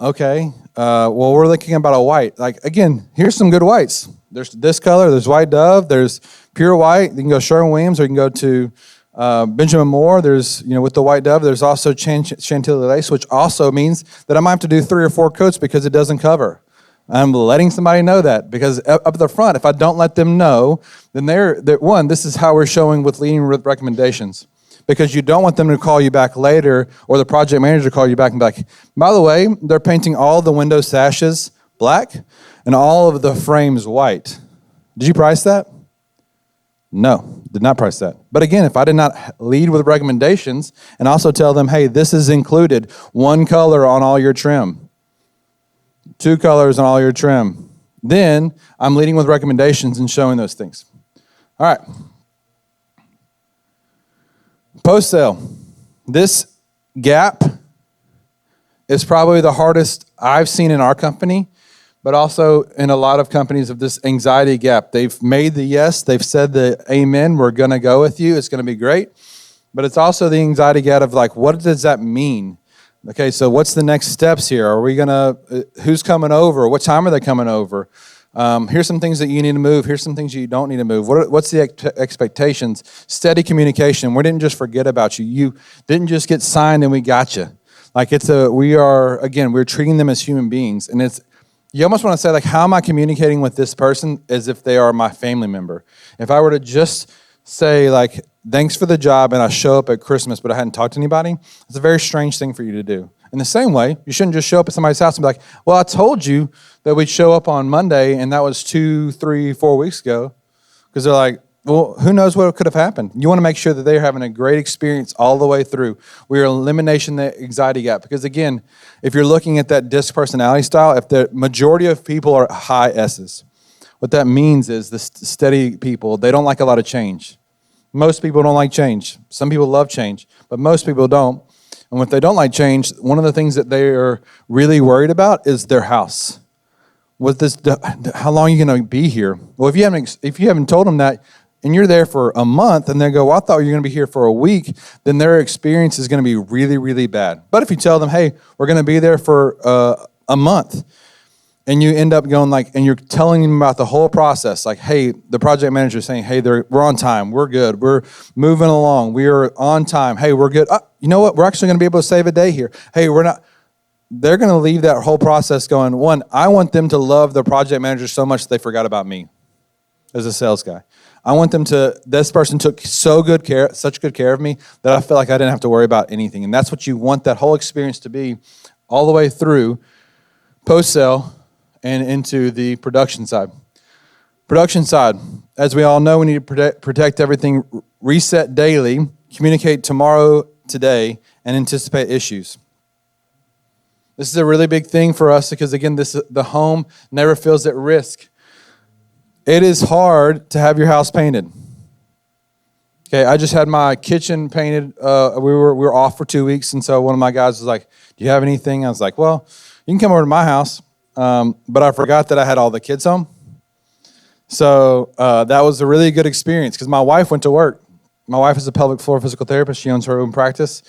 S1: Okay, well, we're looking about a white. Like, again, here's some good whites. There's this color, there's White Dove, there's pure white. You can go Sherwin-Williams or you can go to Benjamin Moore. There's, with the White Dove, there's also Chantilly lace, which also means that I might have to do 3 or 4 coats because it doesn't cover. I'm letting somebody know that because up at the front, if I don't let them know, then this is how we're showing with leading with recommendations. Because you don't want them to call you back later or the project manager to call you back and be like, by the way, they're painting all the window sashes black and all of the frames white. Did you price that? No, did not price that. But again, if I did not lead with recommendations and also tell them, hey, this is included, 1 color on all your trim. 2 colors on all your trim. Then I'm leading with recommendations and showing those things. All right. Post-sale. This gap is probably the hardest I've seen in our company, but also in a lot of companies of this anxiety gap. They've made the yes. They've said the amen. We're going to go with you. It's going to be great. But it's also the anxiety gap of like, what does that mean? Okay, so what's the next steps here? Are we who's coming over? What time are they coming over? Here's some things that you need to move. Here's some things you don't need to move. What's the expectations? Steady communication. We didn't just forget about you. You didn't just get signed and we got you. Like we're treating them as human beings. And you almost want to say like, how am I communicating with this person as if they are my family member? If I were to just say like, thanks for the job, and I show up at Christmas, but I hadn't talked to anybody, it's a very strange thing for you to do. In the same way, you shouldn't just show up at somebody's house and be like, well, I told you that we'd show up on Monday, and that was 2, 3, 4 weeks ago. Because they're like, well, who knows what could have happened? You want to make sure that they're having a great experience all the way through. We are eliminating the anxiety gap. Because again, if you're looking at that DISC personality style, if the majority of people are high S's, what that means is the steady people, they don't like a lot of change. Most people don't like change. Some people love change, but most people don't. And if they don't like change, one of the things that they are really worried about is their house. How long are you going to be here? Well, if you haven't told them that, and you're there for a month, and they go, well, I thought you were going to be here for a week, then their experience is going to be really, really bad. But if you tell them, hey, we're going to be there for a month, and you end up going like, and you're telling them about the whole process, like, hey, the project manager is saying, hey, we're on time, we're good, we're moving along, we are on time, hey, we're good. You know what? We're actually going to be able to save a day here. Hey, we're not. They're going to leave that whole process going, one, I want them to love the project manager so much that they forgot about me as a sales guy. I want this person took such good care of me that I feel like I didn't have to worry about anything. And that's what you want that whole experience to be all the way through post-sale and into the production side. Production side, as we all know, we need to protect everything, reset daily, communicate tomorrow, today, and anticipate issues. This is a really big thing for us because, again, the home never feels at risk. It is hard to have your house painted. Okay, I just had my kitchen painted. We were off for 2 weeks, and so one of my guys was like, "Do you have anything?" I was like, "Well, you can come over to my house," but I forgot that I had all the kids home. So that was a really good experience because my wife went to work. My wife is a pelvic floor physical therapist. She owns her own practice.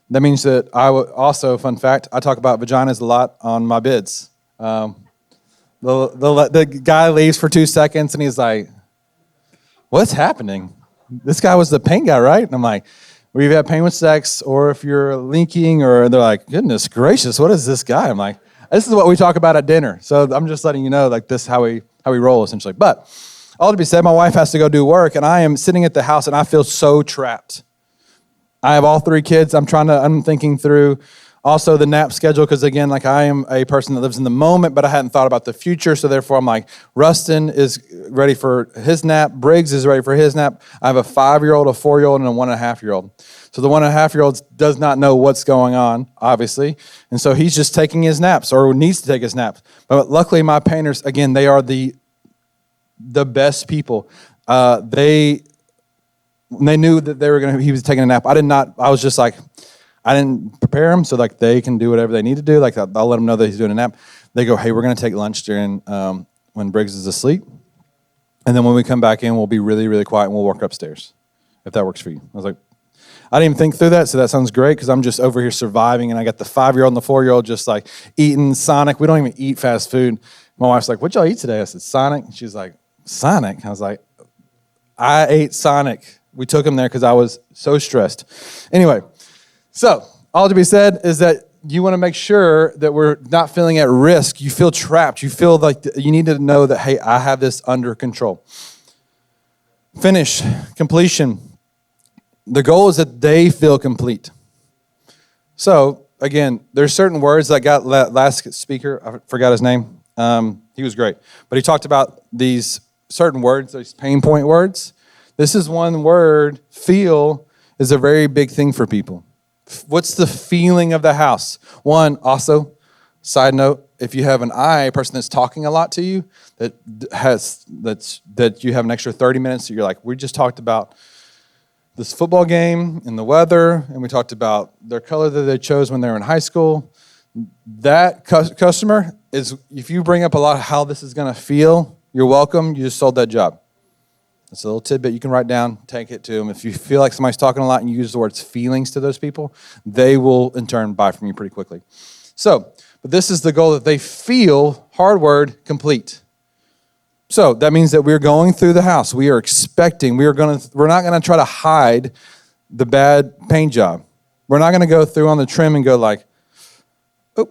S1: That means that also, fun fact, I talk about vaginas a lot on my bids. The guy leaves for 2 seconds, and he's like, "What's happening? This guy was the paint guy, right?" And I'm like, "Well, you've had pain with sex, or if you're leaking," or they're like, "Goodness gracious, what is this guy?" I'm like, "This is what we talk about at dinner." So I'm just letting you know, like, this how we roll, essentially. But all to be said, my wife has to go do work, and I am sitting at the house, and I feel so trapped. I have all 3 kids. I'm thinking through also the nap schedule, because again, like, I am a person that lives in the moment, but I hadn't thought about the future. So therefore, I'm like, Rustin is ready for his nap. Briggs is ready for his nap. I have a 5-year-old, a 4-year-old, and a 1.5-year-old. So the 1.5-year-old does not know what's going on, obviously. And so he's just taking his naps, or needs to take his naps. But luckily, my painters, again, they are the best people. They knew that he was taking a nap. I was just like, I didn't prepare them so like they can do whatever they need to do. Like, I'll let them know that he's doing a nap. They go, "Hey, we're going to take lunch during when Briggs is asleep. And then when we come back in, we'll be really, really quiet and we'll walk upstairs, if that works for you." I was like, I didn't even think through that, so that sounds great because I'm just over here surviving, and I got the 5-year-old and the 4-year-old just like eating Sonic. We don't even eat fast food. My wife's like, "What'd y'all eat today?" I said, "Sonic." And she's like, "Sonic?" I was like, I ate Sonic. We took him there because I was so stressed. Anyway, so all to be said is that you want to make sure that we're not feeling at risk. You feel trapped. You feel like you need to know that, hey, I have this under control. Finish, completion. The goal is that they feel complete. So again, there's certain words that got last speaker, I forgot his name. He was great. But he talked about these certain words, these pain point words. This is one word, feel, is a very big thing for people. What's the feeling of the house? One, also, side note, if you have a person that's talking a lot to you, that you have an extra 30 minutes, so you're like, we just talked about this football game and the weather, and we talked about their color that they chose when they were in high school. That customer is, if you bring up a lot of how this is going to feel, you're welcome. You just sold that job. It's a little tidbit you can write down, take it to them. If you feel like somebody's talking a lot and you use the words feelings to those people, they will in turn buy from you pretty quickly. So, but this is the goal, that they feel, hard word, complete. So that means that we're going through the house. We are expecting, we're not going to try to hide the bad paint job. We're not going to go through on the trim and go like, oh,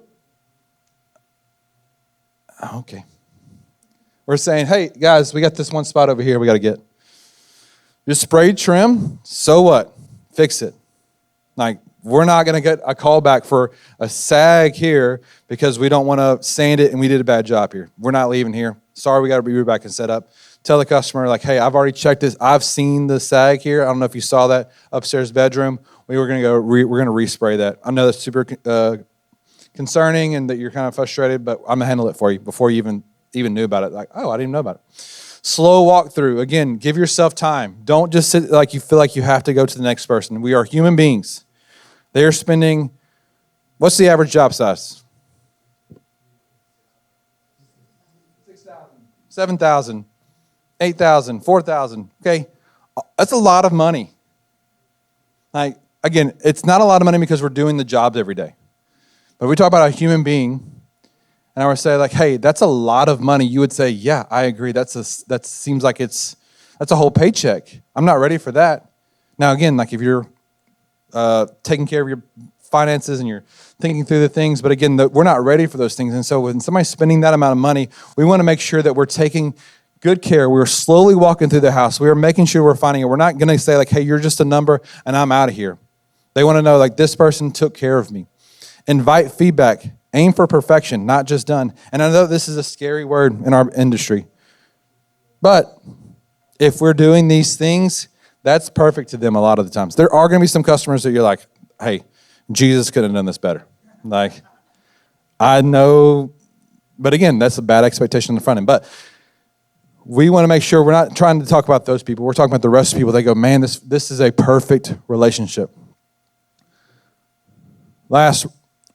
S1: okay. We're saying, hey, guys, we got this one spot over here we got to get. Just sprayed trim, so what? Fix it. Like, we're not going to get a call back for a sag here because we don't want to sand it and we did a bad job here. We're not leaving here. Sorry, we got to be back and set up. Tell the customer, like, hey, I've already checked this. I've seen the sag here. I don't know if you saw that upstairs bedroom. We're going to respray that. I know that's super concerning and that you're kind of frustrated, but I'm going to handle it for you before you even knew about it. Like, oh, I didn't even know about it. Slow walk through. Again, give yourself time. Don't just sit like you feel like you have to go to the next person. We are human beings. They are spending, what's the average job size? 6,000, 7,000, 8,000, 4,000. Okay, that's a lot of money. Like, again, it's not a lot of money because we're doing the jobs every day. But we talk about a human being, and I would say, like, hey, that's a lot of money. You would say, yeah, I agree. That seems like that's a whole paycheck. I'm not ready for that. Now, again, like if you're taking care of your finances and you're thinking through the things, but again, we're not ready for those things. And so when somebody's spending that amount of money, we want to make sure that we're taking good care. We were slowly walking through the house. We were making sure we're finding it. We're not going to say like, hey, you're just a number and I'm out of here. They want to know like this person took care of me. Invite feedback. Aim for perfection, not just done. And I know this is a scary word in our industry. But if we're doing these things, that's perfect to them a lot of the times. There are going to be some customers that you're like, hey, Jesus could have done this better. Like, I know, but again, that's a bad expectation on the front end. But we want to make sure we're not trying to talk about those people. We're talking about the rest of the people. They go, man, this is a perfect relationship. Last,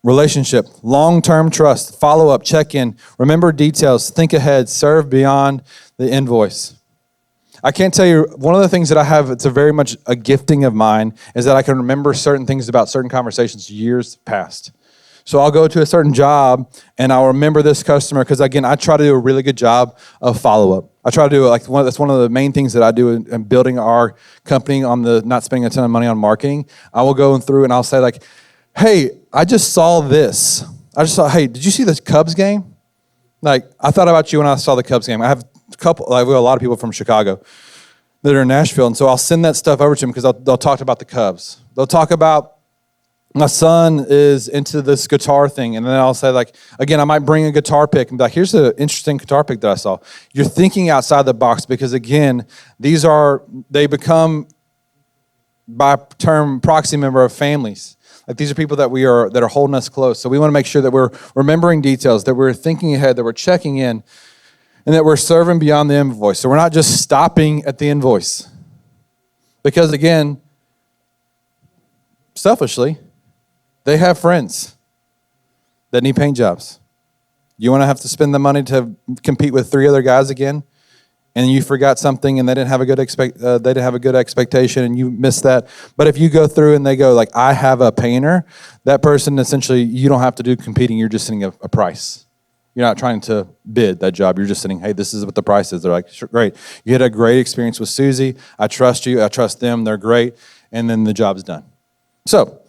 S1: relationship, long-term trust, follow-up, check-in, remember details, think ahead, serve beyond the invoice. I can't tell you, one of the things that I have, it's a very much a gifting of mine, is that I can remember certain things about certain conversations years past. So I'll go to a certain job and I'll remember this customer because, again, I try to do a really good job of follow-up. I try to do it that's one of the main things that I do in building our company on the not spending a ton of money on marketing. I will go through and I'll say like, hey, I just saw this. Hey, did you see this Cubs game? Like, I thought about you when I saw the Cubs game. I have we have a lot of people from Chicago that are in Nashville, and so I'll send that stuff over to them because they'll talk about the Cubs. They'll talk about my son is into this guitar thing, and then I'll say, like, again, I might bring a guitar pick and be like, here's an interesting guitar pick that I saw. You're thinking outside the box because, again, they become, by term, proxy member of families. Like, these are people that are holding us close. So we want to make sure that we're remembering details, that we're thinking ahead, that we're checking in, and that we're serving beyond the invoice. So we're not just stopping at the invoice. Because, again, selfishly, they have friends that need paint jobs. You want to have to spend the money to compete with 3 other guys again, and you forgot something, and they didn't have a good expectation, and you missed that. But if you go through and they go like, I have a painter, that person essentially, you don't have to do competing. You're just setting a price. You're not trying to bid that job. You're just saying, hey, this is what the price is. They're like, sure, great. You had a great experience with Susie. I trust you. I trust them. They're great. And then the job's done. So,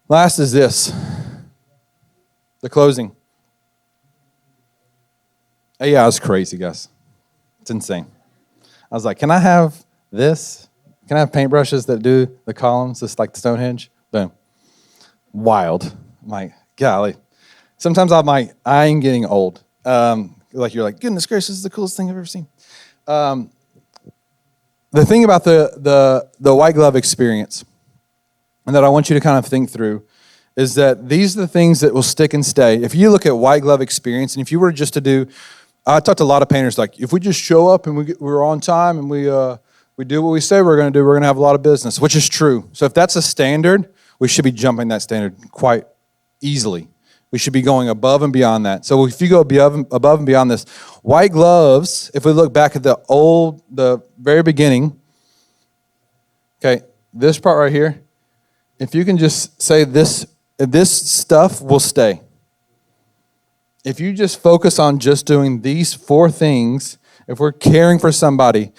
S1: last is this, the closing. AI is crazy, guys. It's insane. I was like, can I have this? Can I have paintbrushes that do the columns, just like the Stonehenge? Boom. Wild. I'm like, golly. Sometimes I'm like, I am getting old. Like, you're like, goodness gracious, this is the coolest thing I've ever seen. The thing about the white glove experience, and that I want you to kind of think through, is that these are the things that will stick and stay. If you look at white glove experience, and if you were just to do, I talked to a lot of painters, like, if we just show up and we're on time and we do what we say we're going to do, we're going to have a lot of business, which is true. So if that's a standard, we should be jumping that standard quite easily. We should be going above and beyond that. So if you go above and beyond this, white gloves, if we look back at the very beginning, okay, this part right here, if you can just say this stuff will stay. If you just focus on just doing these 4 things, if we're caring for somebody,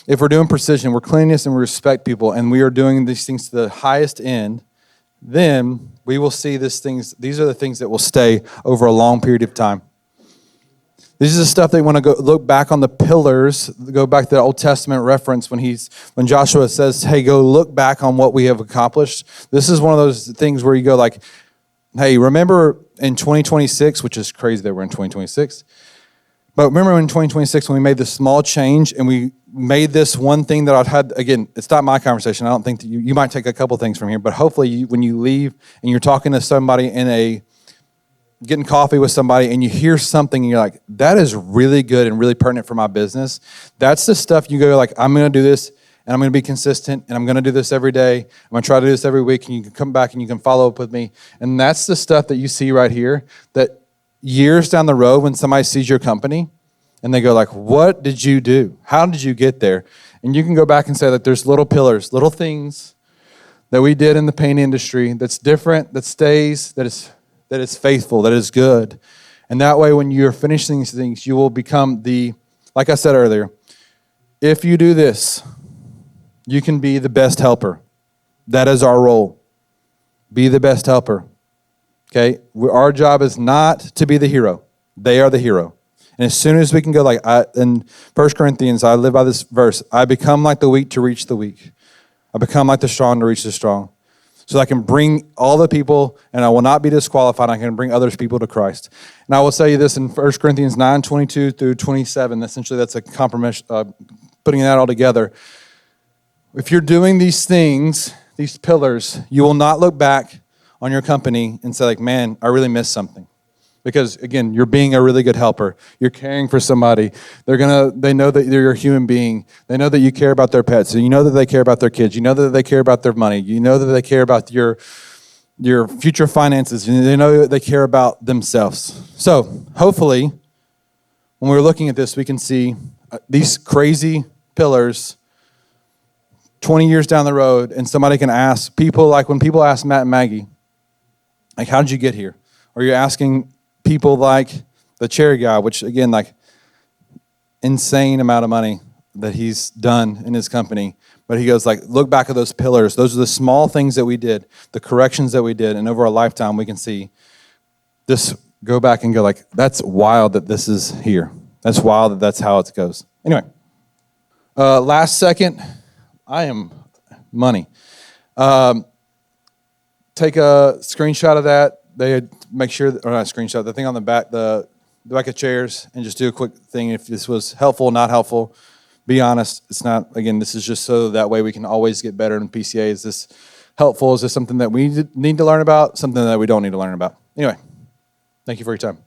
S1: if we're doing precision, we're cleanliness and we respect people, and we are doing these things to the highest end, then we will see these are the things that will stay over a long period of time. This is the stuff they want to go look back on the pillars, go back to the Old Testament reference when Joshua says, hey, go look back on what we have accomplished. This is one of those things where you go like, hey, remember in 2026, which is crazy that we're in 2026, but remember in 2026 when we made this small change and we made this one thing that I'd had, again, it's not my conversation. I don't think that you might take a couple things from here, but hopefully when you leave and you're talking to somebody getting coffee with somebody and you hear something and you're like, that is really good and really pertinent for my business. That's the stuff you go like, I'm going to do this and I'm going to be consistent and I'm going to do this every day. I'm going to try to do this every week and you can come back and you can follow up with me. And that's the stuff that you see right here that years down the road when somebody sees your company and they go like, what did you do? How did you get there? And you can go back and say that there's little pillars, little things that we did in the paint industry that's different, that stays, that is faithful, that is good. And that way when you're finishing these things, you will become like I said earlier, if you do this, you can be the best helper. That is our role. Be the best helper. Okay? Our job is not to be the hero. They are the hero. And as soon as we can go in 1 Corinthians, I live by this verse, I become like the weak to reach the weak. I become like the strong to reach the strong. So that I can bring all the people, and I will not be disqualified. I can bring others people to Christ. And I will tell you this in 1 Corinthians 9:22 through 27. Essentially, that's a compromise, putting that all together. If you're doing these things, these pillars, you will not look back on your company and say, like, man, I really missed something. Because, again, you're being a really good helper. You're caring for somebody. They know that you're a human being. They know that you care about their pets. You know that they care about their kids. You know that they care about their money. You know that they care about your future finances. They know that they care about themselves. So, hopefully, when we're looking at this, we can see these crazy pillars 20 years down the road, and somebody can ask people, like when people ask Matt and Maggie, like, how did you get here? Or you're asking people like the cherry guy, which again, like insane amount of money that he's done in his company. But he goes like, look back at those pillars. Those are the small things that we did, the corrections that we did. And over a lifetime, we can see this, go back and go like, that's wild that this is here. That's wild that that's how it goes. Anyway, last second, I am money. Take a screenshot of that. They make sure, or not a screenshot, the thing on the back, the back of chairs, and just do a quick thing. If this was helpful, not helpful, be honest. It's not, again, this is just so that way we can always get better in PCA. Is this helpful? Is this something that we need to learn about? Something that we don't need to learn about? Anyway, thank you for your time.